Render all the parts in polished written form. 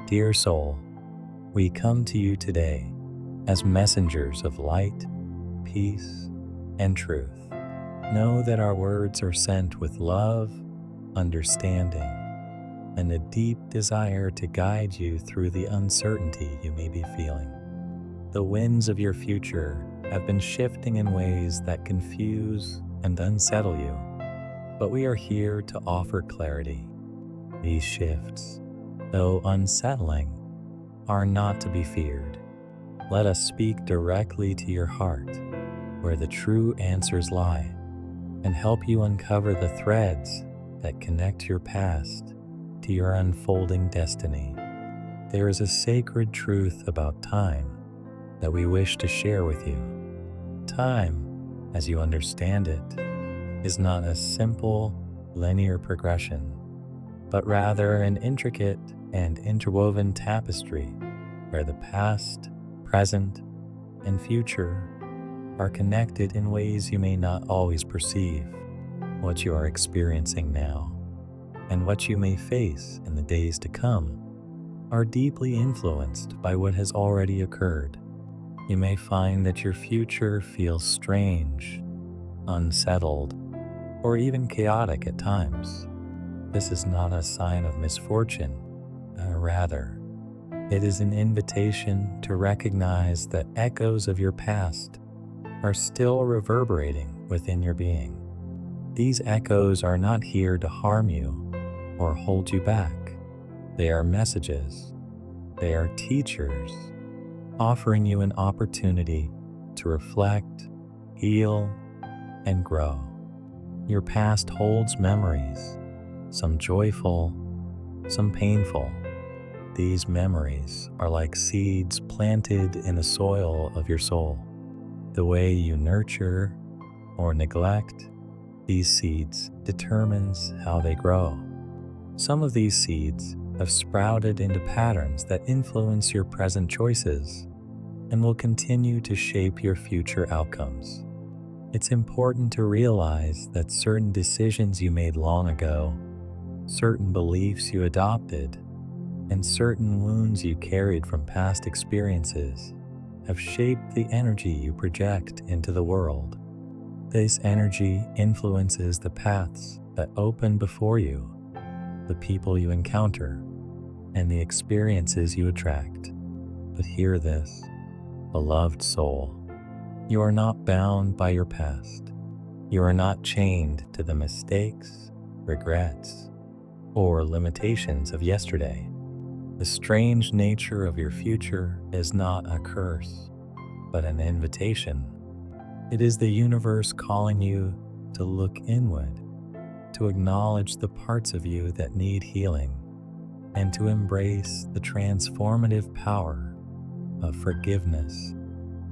Dear soul, we come to you today as messengers of light, peace, and truth. Know that our words are sent with love, understanding, and a deep desire to guide you through the uncertainty you may be feeling. The winds of your future have been shifting in ways that confuse and unsettle you, but we are here to offer clarity. These shifts, though unsettling, are not to be feared. Let us speak directly to your heart, where the true answers lie, and help you uncover the threads that connect your past to your unfolding destiny. There is a sacred truth about time that we wish to share with you. Time, as you understand it, is not a simple, linear progression, but rather an intricate and interwoven tapestry where the past, present, and future are connected in ways you may not always perceive. What you are experiencing now and what you may face in the days to come are deeply influenced by what has already occurred. You may find that your future feels strange, unsettled, or even chaotic at times. This is not a sign of misfortune. Rather, it is an invitation to recognize that echoes of your past are still reverberating within your being. These echoes are not here to harm you or hold you back. They are messages. They are teachers, offering you an opportunity to reflect, heal, and grow. Your past holds memories, some joyful, some painful. These memories are like seeds planted in the soil of your soul. The way you nurture or neglect these seeds determines how they grow. Some of these seeds have sprouted into patterns that influence your present choices and will continue to shape your future outcomes. It's important to realize that certain decisions you made long ago, certain beliefs you adopted, and certain wounds you carried from past experiences have shaped the energy you project into the world. This energy influences the paths that open before you, the people you encounter, and the experiences you attract. But hear this, beloved soul. You are not bound by your past. You are not chained to the mistakes, regrets, or limitations of yesterday. The strange nature of your future is not a curse, but an invitation. It is the universe calling you to look inward, to acknowledge the parts of you that need healing, and to embrace the transformative power of forgiveness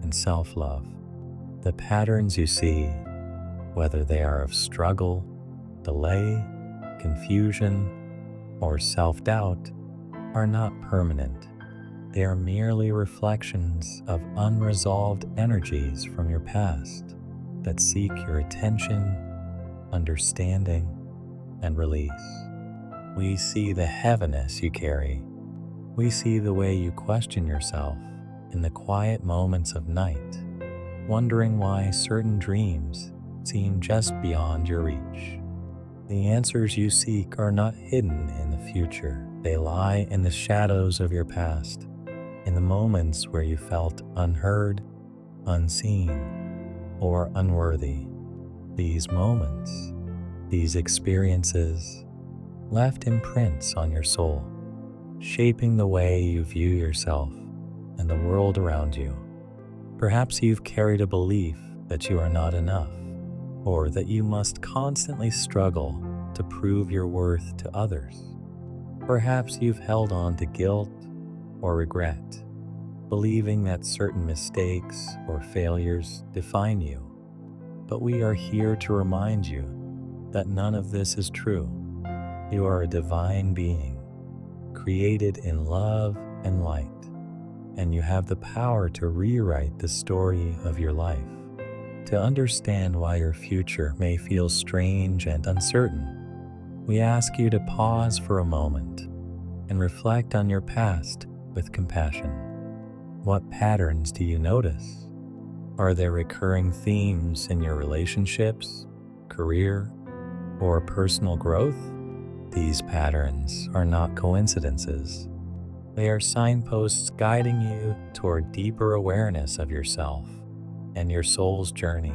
and self-love. The patterns you see, whether they are of struggle, delay, confusion, or self-doubt, are not permanent. They are merely reflections of unresolved energies from your past that seek your attention, understanding, and release. We see the heaviness you carry. We see the way you question yourself in the quiet moments of night, wondering why certain dreams seem just beyond your reach. The answers you seek are not hidden in the future. They lie in the shadows of your past, in the moments where you felt unheard, unseen, or unworthy. These moments, these experiences, left imprints on your soul, shaping the way you view yourself and the world around you. Perhaps you've carried a belief that you are not enough, or that you must constantly struggle to prove your worth to others. Perhaps you've held on to guilt or regret, believing that certain mistakes or failures define you. But we are here to remind you that none of this is true. You are a divine being, created in love and light, and you have the power to rewrite the story of your life. To understand why your future may feel strange and uncertain, we ask you to pause for a moment and reflect on your past with compassion. What patterns do you notice? Are there recurring themes in your relationships, career, or personal growth? These patterns are not coincidences. They are signposts guiding you toward deeper awareness of yourself and your soul's journey.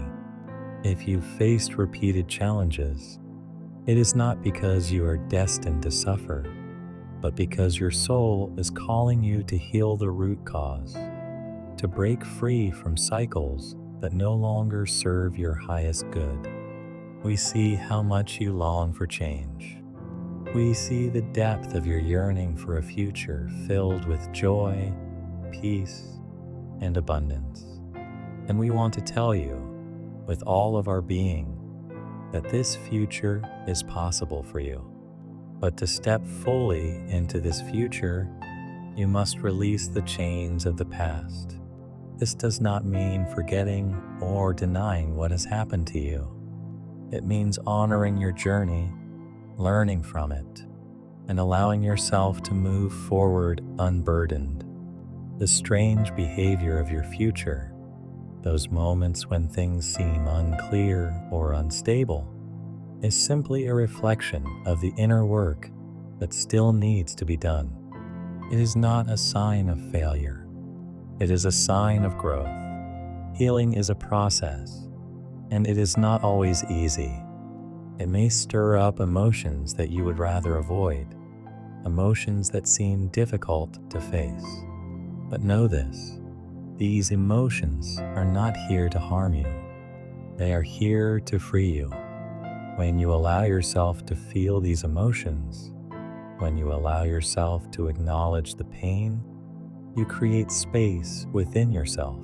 If you've faced repeated challenges, it is not because you are destined to suffer, but because your soul is calling you to heal the root cause, to break free from cycles that no longer serve your highest good. We see how much you long for change. We see the depth of your yearning for a future filled with joy, peace, and abundance. And we want to tell you, with all of our being, that this future is possible for you. But to step fully into this future, you must release the chains of the past. This does not mean forgetting or denying what has happened to you. It means honoring your journey, learning from it, and allowing yourself to move forward unburdened. The strange behavior of your future, those moments when things seem unclear or unstable, is simply a reflection of the inner work that still needs to be done. It is not a sign of failure. It is a sign of growth. Healing is a process, and it is not always easy. It may stir up emotions that you would rather avoid, emotions that seem difficult to face. But know this, these emotions are not here to harm you. They are here to free you. When you allow yourself to feel these emotions, when you allow yourself to acknowledge the pain, you create space within yourself.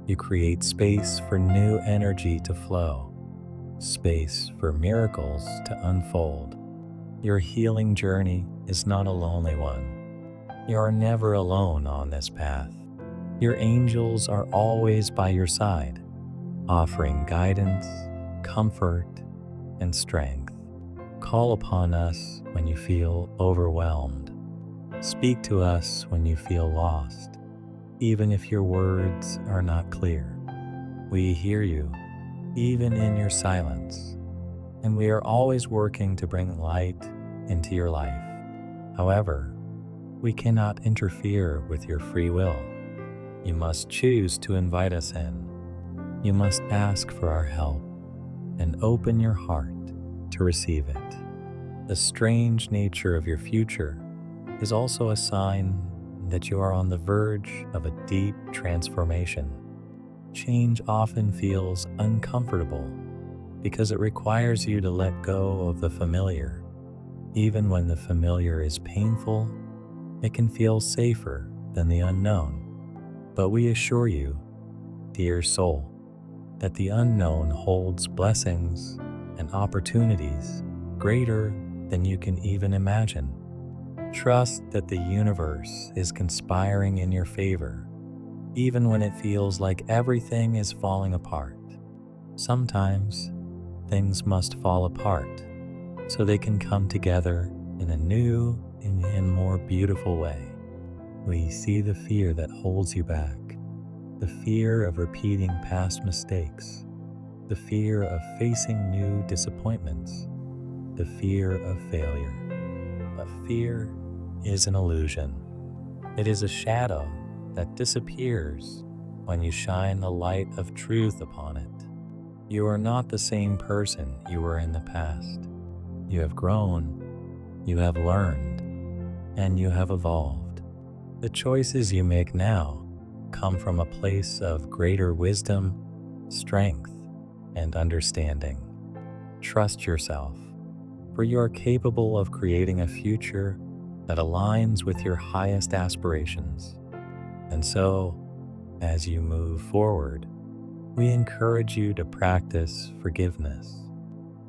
You create space for new energy to flow, space for miracles to unfold. Your healing journey is not a lonely one. You are never alone on this path. Your angels are always by your side, offering guidance, comfort, and strength. Call upon us when you feel overwhelmed. Speak to us when you feel lost, even if your words are not clear. We hear you, even in your silence, and we are always working to bring light into your life. However, we cannot interfere with your free will. You must choose to invite us in. You must ask for our help and open your heart to receive it. The strange nature of your future is also a sign that you are on the verge of a deep transformation. Change often feels uncomfortable because it requires you to let go of the familiar. Even when the familiar is painful, it can feel safer than the unknown. But we assure you, dear soul, that the unknown holds blessings and opportunities greater than you can even imagine. Trust that the universe is conspiring in your favor, even when it feels like everything is falling apart. Sometimes things must fall apart so they can come together in a new and more beautiful way. We see the fear that holds you back, the fear of repeating past mistakes, the fear of facing new disappointments, the fear of failure. But fear is an illusion. It is a shadow that disappears when you shine the light of truth upon it. You are not the same person you were in the past. You have grown, you have learned, and you have evolved. The choices you make now come from a place of greater wisdom, strength, and understanding. Trust yourself, for you are capable of creating a future that aligns with your highest aspirations. And so, as you move forward, we encourage you to practice forgiveness.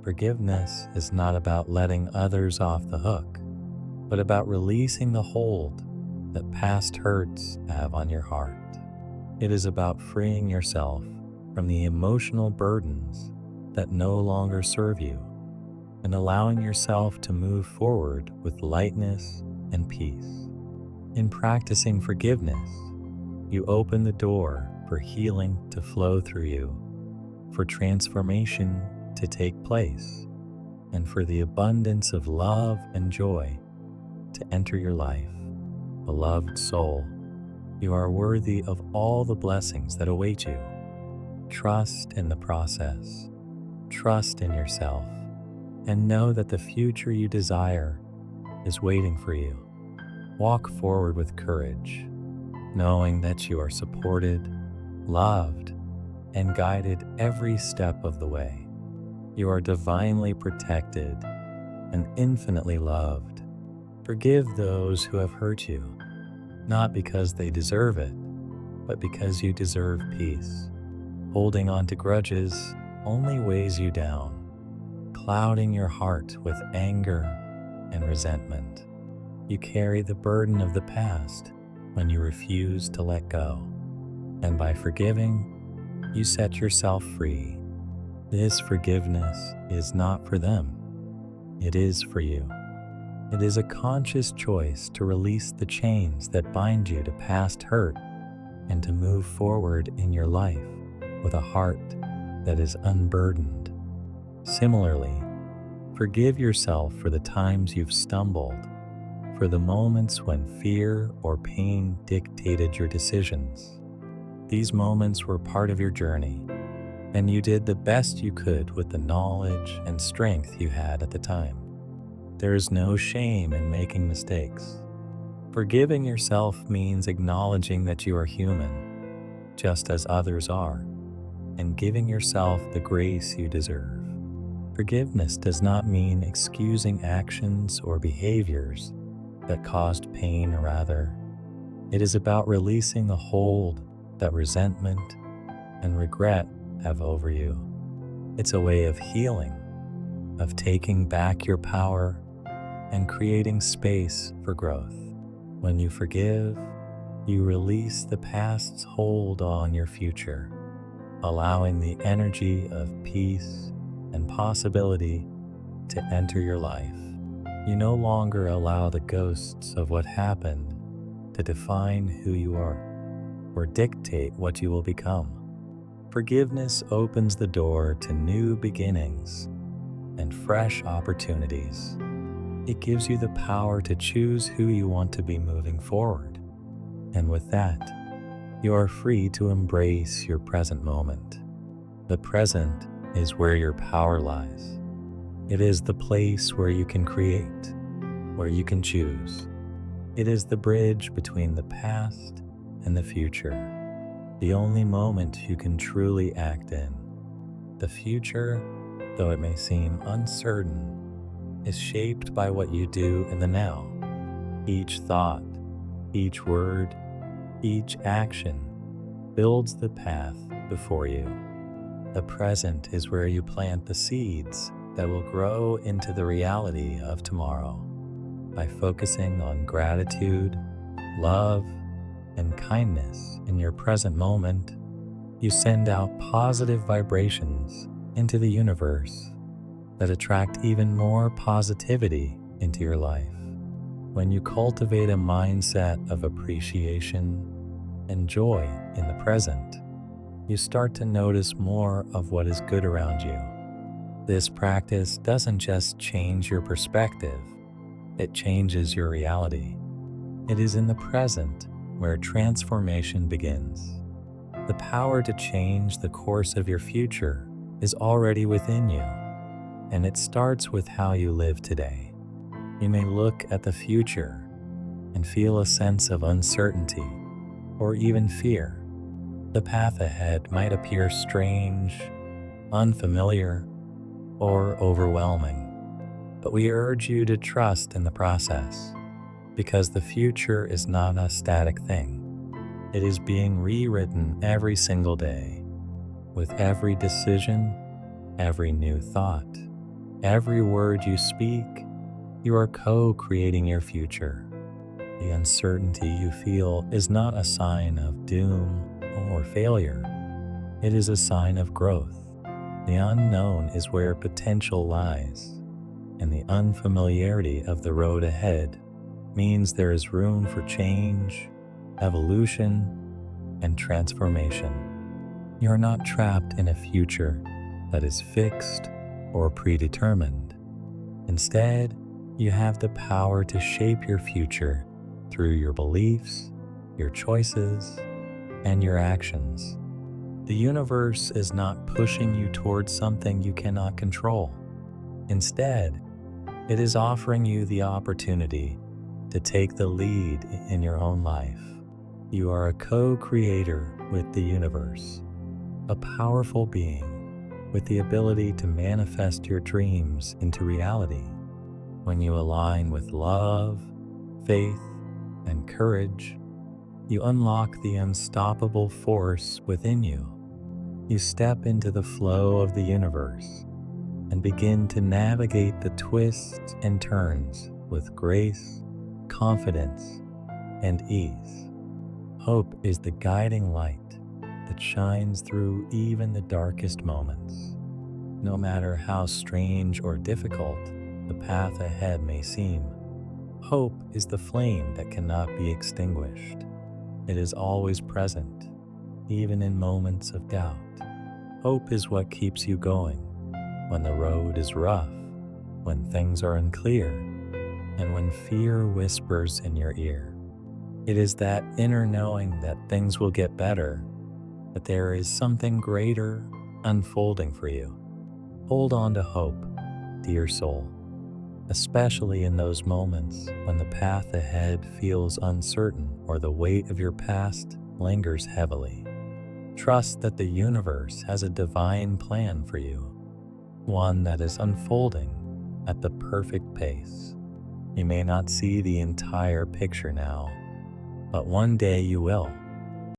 Forgiveness is not about letting others off the hook, but about releasing the hold that past hurts have on your heart. It is about freeing yourself from the emotional burdens that no longer serve you and allowing yourself to move forward with lightness and peace. In practicing forgiveness, you open the door for healing to flow through you, for transformation to take place, and for the abundance of love and joy to enter your life. Beloved soul, you are worthy of all the blessings that await you. Trust in the process, trust in yourself, and know that the future you desire is waiting for you. Walk forward with courage, knowing that you are supported, loved, and guided every step of the way. You are divinely protected and infinitely loved. Forgive those who have hurt you, not because they deserve it, but because you deserve peace. Holding on to grudges only weighs you down, clouding your heart with anger and resentment. You carry the burden of the past when you refuse to let go, and by forgiving, you set yourself free. This forgiveness is not for them, it is for you. It is a conscious choice to release the chains that bind you to past hurt and to move forward in your life with a heart that is unburdened. Similarly, forgive yourself for the times you've stumbled, for the moments when fear or pain dictated your decisions. These moments were part of your journey, and you did the best you could with the knowledge and strength you had at the time. There is no shame in making mistakes. Forgiving yourself means acknowledging that you are human, just as others are, and giving yourself the grace you deserve. Forgiveness does not mean excusing actions or behaviors that caused pain. Rather, it is about releasing the hold that resentment and regret have over you. It's a way of healing, of taking back your power and creating space for growth. When you forgive, you release the past's hold on your future, allowing the energy of peace and possibility to enter your life. You no longer allow the ghosts of what happened to define who you are or dictate what you will become. Forgiveness opens the door to new beginnings and fresh opportunities. It gives you the power to choose who you want to be moving forward. And with that, you are free to embrace your present moment. The present is where your power lies. It is the place where you can create, where you can choose. It is the bridge between the past and the future, the only moment you can truly act in. The future, though it may seem uncertain, is shaped by what you do in the now. Each thought, each word, each action builds the path before you. The present is where you plant the seeds that will grow into the reality of tomorrow. By focusing on gratitude, love, and kindness in your present moment, you send out positive vibrations into the universe that attract even more positivity into your life. When you cultivate a mindset of appreciation and joy in the present, you start to notice more of what is good around you. This practice doesn't just change your perspective, it changes your reality. It is in the present where transformation begins. The power to change the course of your future is already within you, and it starts with how you live today. You may look at the future and feel a sense of uncertainty or even fear. The path ahead might appear strange, unfamiliar, or overwhelming, but we urge you to trust in the process, because the future is not a static thing. It is being rewritten every single day. With every decision, every new thought, every word you speak, you are co-creating your future. The uncertainty you feel is not a sign of doom or failure. It is a sign of growth. The unknown is where potential lies, and the unfamiliarity of the road ahead means there is room for change, evolution, and transformation. You are not trapped in a future that is fixed or predetermined. Instead, you have the power to shape your future through your beliefs, your choices, and your actions. The universe is not pushing you towards something you cannot control. Instead, it is offering you the opportunity to take the lead in your own life. You are a co-creator with the universe, a powerful being with the ability to manifest your dreams into reality. When you align with love, faith, and courage, you unlock the unstoppable force within you. You step into the flow of the universe and begin to navigate the twists and turns with grace, confidence, and ease. Hope is the guiding light that shines through even the darkest moments. No matter how strange or difficult the path ahead may seem, hope is the flame that cannot be extinguished. It is always present, even in moments of doubt. Hope is what keeps you going when the road is rough, when things are unclear, and when fear whispers in your ear. It is that inner knowing that things will get better, that there is something greater unfolding for you. Hold on to hope, dear soul, especially in those moments when the path ahead feels uncertain or the weight of your past lingers heavily. Trust that the universe has a divine plan for you, one that is unfolding at the perfect pace. You may not see the entire picture now, but one day you will.